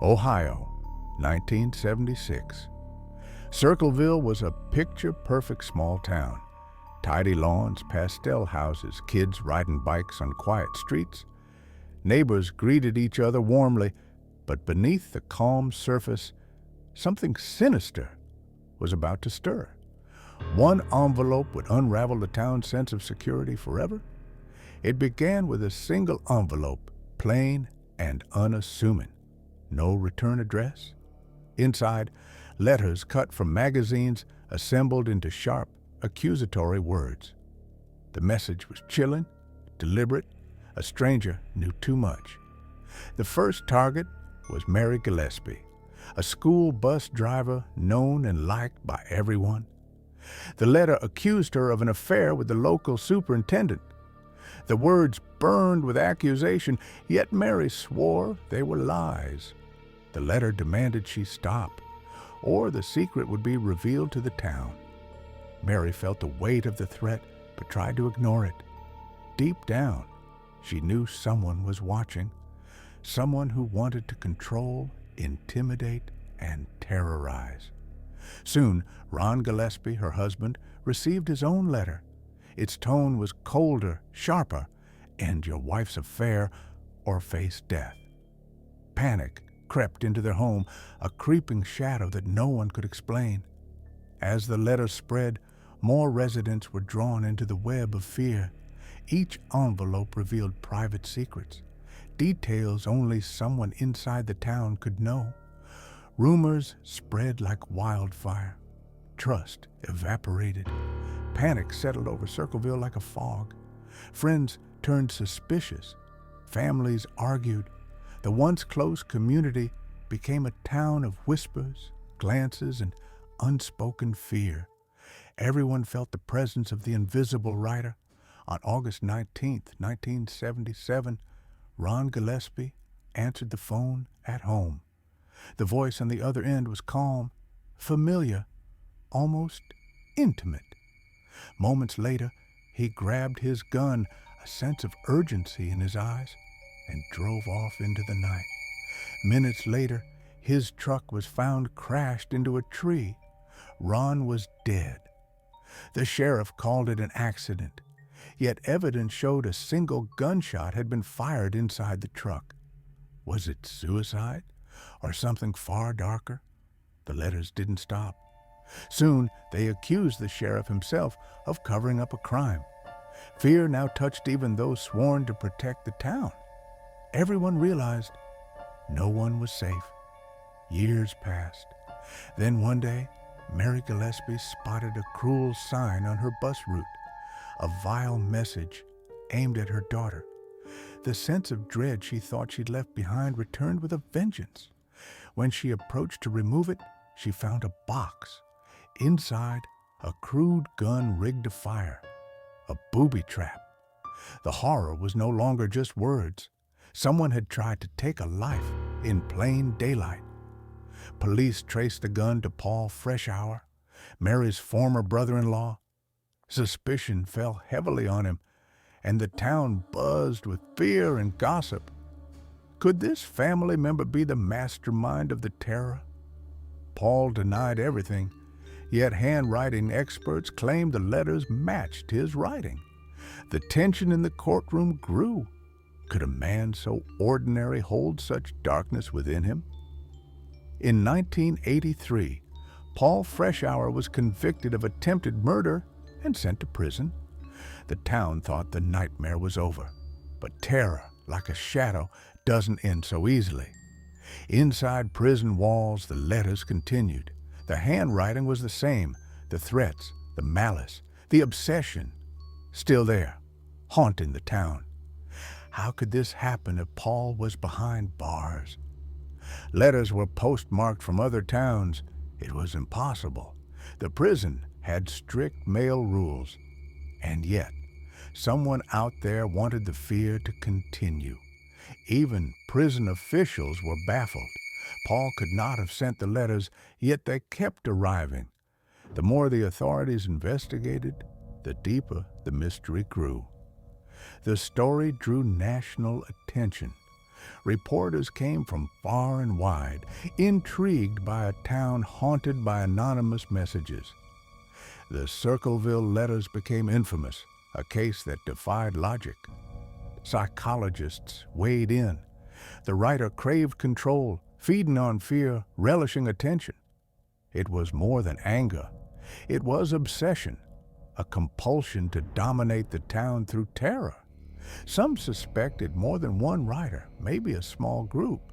Ohio, 1976. Circleville was a picture-perfect small town. Tidy lawns, pastel houses, kids riding bikes on quiet streets. Neighbors greeted each other warmly, but beneath the calm surface, something sinister was about to stir. One envelope would unravel the town's sense of security forever. It began with a single envelope, plain and unassuming. No return address. Inside, letters cut from magazines assembled into sharp, accusatory words. The message was chilling, deliberate. A stranger knew too much. The first target was Mary Gillespie, a school bus driver known and liked by everyone. The letter accused her of an affair with the local superintendent. The words burned with accusation, yet Mary swore they were lies. The letter demanded she stop, or the secret would be revealed to the town. Mary felt the weight of the threat, but tried to ignore it. Deep down, she knew someone was watching, someone who wanted to control, intimidate, and terrorize. Soon, Ron Gillespie, her husband, received his own letter. Its tone was colder, sharper. End your wife's affair or face death. Panic crept into their home, a creeping shadow that no one could explain. As the letter spread, more residents were drawn into the web of fear. Each envelope revealed private secrets, details only someone inside the town could know. Rumors spread like wildfire. Trust evaporated. Panic settled over Circleville like a fog. Friends turned suspicious. Families argued. The once close community became a town of whispers, glances, and unspoken fear. Everyone felt the presence of the invisible writer. On August 19, 1977, Ron Gillespie answered the phone at home. The voice on the other end was calm, familiar, almost intimate. Moments later, he grabbed his gun, a sense of urgency in his eyes, and drove off into the night. Minutes later, his truck was found crashed into a tree. Ron was dead. The sheriff called it an accident, yet evidence showed a single gunshot had been fired inside the truck. Was it suicide or something far darker? The letters didn't stop. Soon, they accused the sheriff himself of covering up a crime. Fear now touched even those sworn to protect the town. Everyone realized no one was safe. Years passed. Then one day, Mary Gillespie spotted a cruel sign on her bus route, a vile message aimed at her daughter. The sense of dread she thought she'd left behind returned with a vengeance. When she approached to remove it, she found a box. Inside, a crude gun rigged to fire, a booby trap. The horror was no longer just words. Someone had tried to take a life in plain daylight. Police traced the gun to Paul Freshour, Mary's former brother-in-law. Suspicion fell heavily on him, and the town buzzed with fear and gossip. Could this family member be the mastermind of the terror? Paul denied everything, yet handwriting experts claimed the letters matched his writing. The tension in the courtroom grew. Could a man so ordinary hold such darkness within him? In 1983, Paul Freshour was convicted of attempted murder and sent to prison. The town thought the nightmare was over, but terror, like a shadow, doesn't end so easily. Inside prison walls, the letters continued. The handwriting was the same, the threats, the malice, the obsession, still there, haunting the town. How could this happen if Paul was behind bars? Letters were postmarked from other towns. It was impossible. The prison had strict mail rules. And yet, someone out there wanted the fear to continue. Even prison officials were baffled. Paul could not have sent the letters, yet they kept arriving. The more the authorities investigated, the deeper the mystery grew. The story drew national attention. Reporters came from far and wide, intrigued by a town haunted by anonymous messages. The Circleville letters became infamous, a case that defied logic. Psychologists weighed in. The writer craved control, feeding on fear, relishing attention. It was more than anger. It was obsession, a compulsion to dominate the town through terror. Some suspected more than one writer, maybe a small group.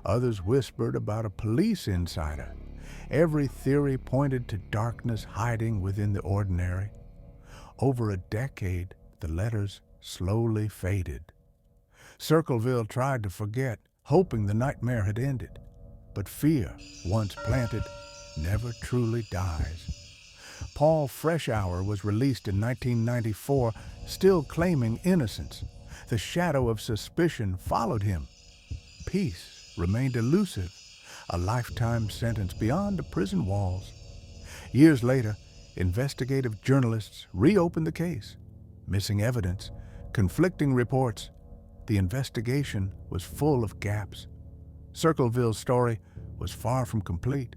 Others whispered about a police insider. Every theory pointed to darkness hiding within the ordinary. Over a decade, the letters slowly faded. Circleville tried to forget, hoping the nightmare had ended. But fear, once planted, never truly dies. Paul Freshour was released in 1994, still claiming innocence. The shadow of suspicion followed him. Peace remained elusive, a lifetime sentence beyond the prison walls. Years later, investigative journalists reopened the case. Missing evidence, conflicting reports. The investigation was full of gaps. Circleville's story was far from complete.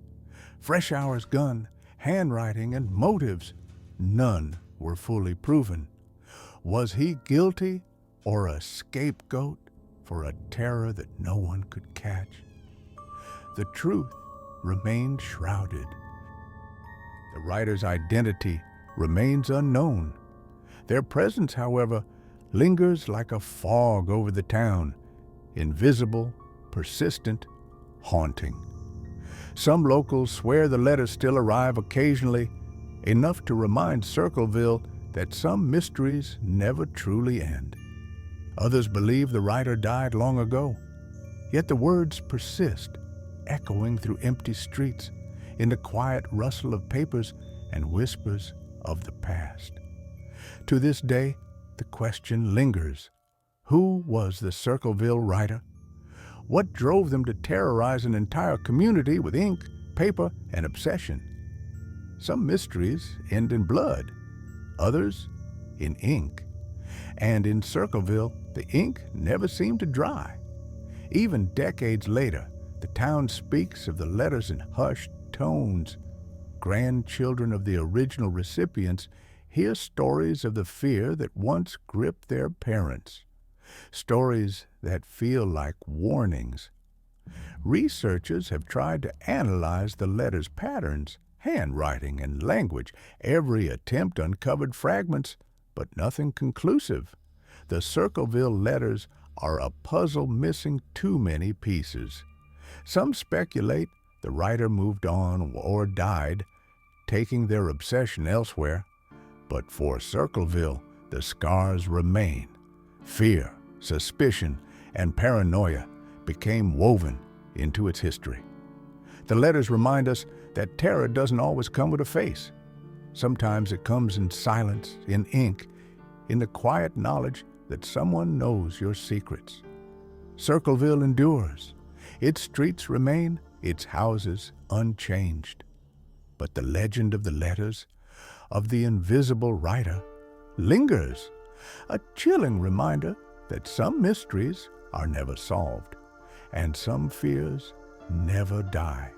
Freshour's gun, handwriting, and motives, none were fully proven. Was he guilty or a scapegoat for a terror that no one could catch? The truth remained shrouded. The writer's identity remains unknown. Their presence, however, lingers like a fog over the town, invisible, persistent, haunting. Some locals swear the letters still arrive occasionally, enough to remind Circleville that some mysteries never truly end. Others believe the writer died long ago, yet the words persist, echoing through empty streets, in the quiet rustle of papers and whispers of the past. To this day, the question lingers: who was the Circleville writer? What drove them to terrorize an entire community with ink, paper, and obsession? Some mysteries end in blood, others in ink. And in Circleville, the ink never seemed to dry. Even decades later, the town speaks of the letters in hushed tones. Grandchildren of the original recipients hear stories of the fear that once gripped their parents. Stories that feel like warnings. Researchers have tried to analyze the letters' patterns, handwriting, and language. Every attempt uncovered fragments, but nothing conclusive. The Circleville letters are a puzzle missing too many pieces. Some speculate the writer moved on or died, taking their obsession elsewhere. But for Circleville, the scars remain. Fear, suspicion, and paranoia became woven into its history. The letters remind us that terror doesn't always come with a face. Sometimes it comes in silence, in ink, in the quiet knowledge that someone knows your secrets. Circleville endures. Its streets remain, its houses unchanged. But the legend of the letters, of the invisible writer, lingers, a chilling reminder that some mysteries are never solved, and some fears never die.